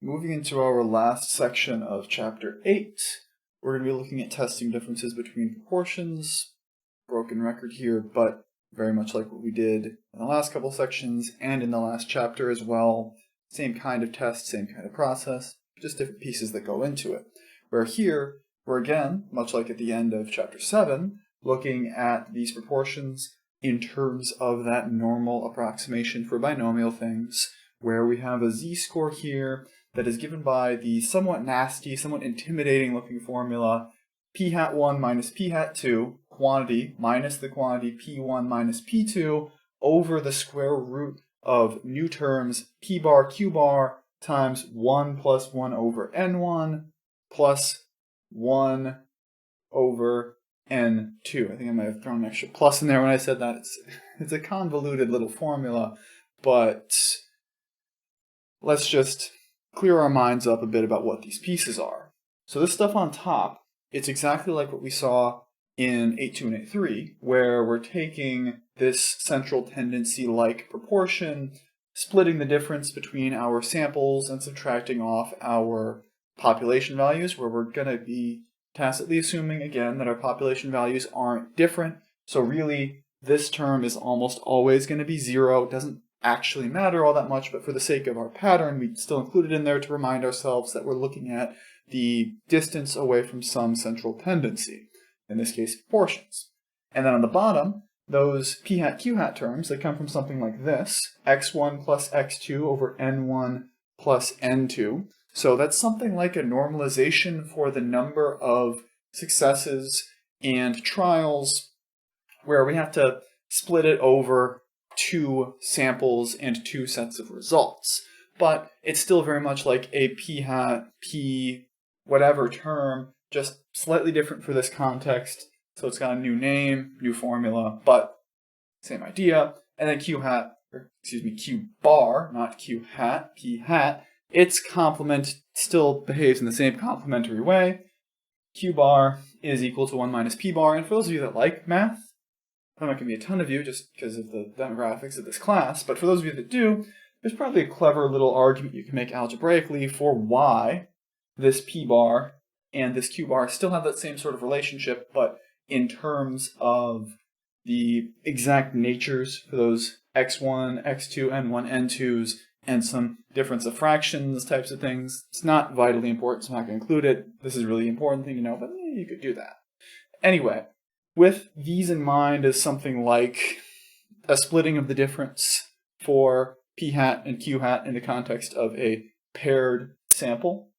Moving into our last section of Chapter 8, we're going to be looking at testing differences between proportions. Broken record here, but very much like what we did in the last couple sections and in the last chapter as well. Same kind of test, same kind of process, just different pieces that go into it. Where here, we're again, much like at the end of Chapter 7, looking at these proportions in terms of that normal approximation for binomial things, where we have a z-score here that is given by the somewhat nasty, somewhat intimidating looking formula p hat 1 minus p hat 2, quantity minus the quantity p1 minus p2 over the square root of new terms p bar q bar times 1 plus 1 over n1 plus 1 over n2. I think I might have thrown an extra plus in there when I said that. It's a convoluted little formula, but let's just clear our minds up a bit about what these pieces are. So this stuff on top, it's exactly like what we saw in 8.2 and 8.3, where we're taking this central tendency-like proportion, splitting the difference between our samples and subtracting off our population values, where we're going to be tacitly assuming, again, that our population values aren't different. So really, this term is almost always going to be 0. It doesn't actually matter all that much, but for the sake of our pattern, we still include it in there to remind ourselves that we're looking at the distance away from some central tendency, in this case, proportions. And then on the bottom, those p hat q hat terms, they come from something like this, x1 plus x2 over n1 plus n2. So that's something like a normalization for the number of successes and trials where we have to split it over 2 samples and 2 sets of results. But it's still very much like a p hat, p whatever term, just slightly different for this context. So it's got a new name, new formula, but same idea. And then q bar, not q hat, p hat. Its complement still behaves in the same complementary way. Q bar is equal to 1 minus p bar. And for those of you that like math, I'm not going to be a ton of you just because of the demographics of this class, but for those of you that do, there's probably a clever little argument you can make algebraically for why this p bar and this q bar still have that same sort of relationship, but in terms of the exact natures for those x1, x2, n1, n2s, and some difference of fractions types of things. It's not vitally important, so I'm not going to include it. This is a really important thing to know, but you could do that. Anyway, with these in mind as something like a splitting of the difference for p hat and q hat in the context of a paired sample.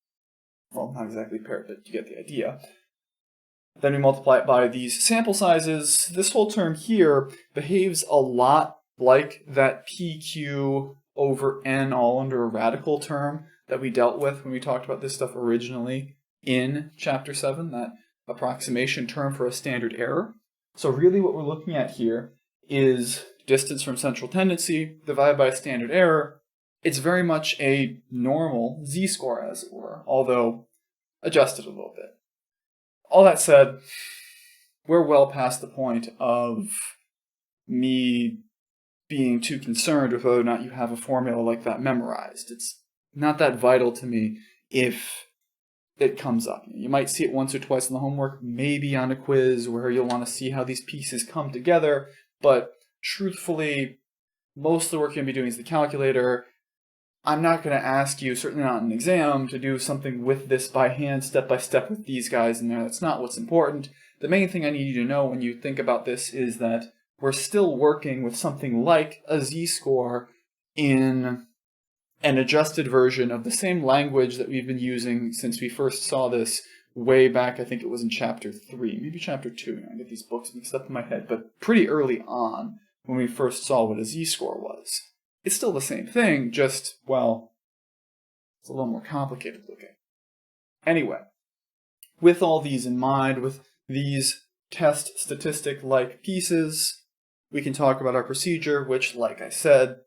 Well, not exactly paired, but you get the idea. Then we multiply it by these sample sizes. This whole term here behaves a lot like that pq over n all under a radical term that we dealt with when we talked about this stuff originally in Chapter 7, that approximation term for a standard error. So really what we're looking at here is distance from central tendency divided by a standard error. It's very much a normal z-score, as it were, although adjusted a little bit. All that said, we're well past the point of me being too concerned with whether or not you have a formula like that memorized. It's not that vital to me if it comes up. You might see it once or twice in the homework, maybe on a quiz where you'll want to see how these pieces come together, but truthfully, most of the work you're going to be doing is the calculator. I'm not going to ask you, certainly not in an exam, to do something with this by hand, step by step with these guys in there. That's not what's important. The main thing I need you to know when you think about this is that we're still working with something like a z-score in an adjusted version of the same language that we've been using since we first saw this way back. I think it was in Chapter 3, maybe Chapter 2. I get these books mixed up in my head, but pretty early on when we first saw what a z-score was. It's still the same thing, just, well, it's a little more complicated looking. Anyway, with all these in mind, with these test statistic-like pieces, we can talk about our procedure, which, like I said,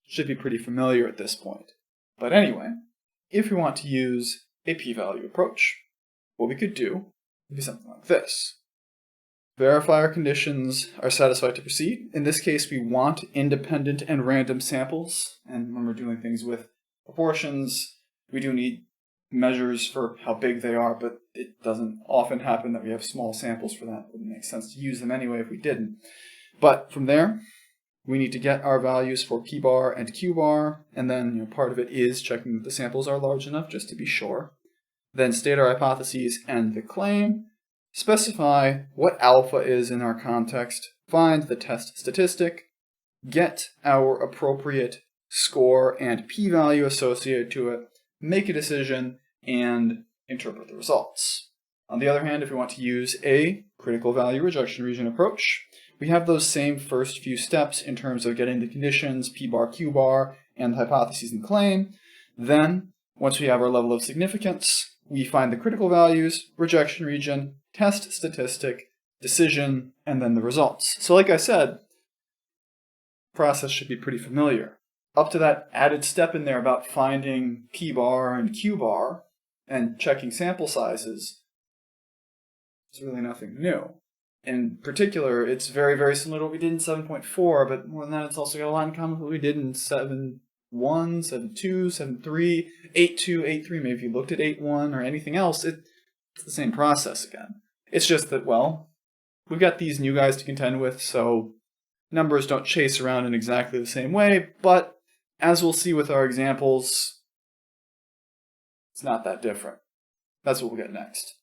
should be pretty familiar at this point. But anyway, if we want to use a p-value approach, what we could do would be something like this. Verify our conditions are satisfied to proceed. In this case, we want independent and random samples, and when we're doing things with proportions, We do need measures for how big they are, but it doesn't often happen that we have small samples for that. It wouldn't make sense to use them anyway if we didn't. But from there, we need to get our values for p bar and q bar, and then part of it is checking that the samples are large enough just to be sure. Then state our hypotheses and the claim, specify what alpha is in our context, find the test statistic, get our appropriate score and p-value associated to it, make a decision, and interpret the results. On the other hand, if we want to use a critical value rejection region approach, we have those same first few steps in terms of getting the conditions, p bar, q bar, and the hypotheses and claim. Then, once we have our level of significance, we find the critical values, rejection region, test statistic, decision, and then the results. So like I said, process should be pretty familiar. Up to that added step in there about finding p bar and q bar and checking sample sizes, it's really nothing new. In particular, it's very, very similar to what we did in 7.4, but more than that, it's also got a lot in common with what we did in 7.1, 7.2, 7.3, 8.2, 8.3. Maybe if you looked at 8.1 or anything else, it's the same process again. It's just that, well, we've got these new guys to contend with, so numbers don't chase around in exactly the same way, but as we'll see with our examples, it's not that different. That's what we'll get next.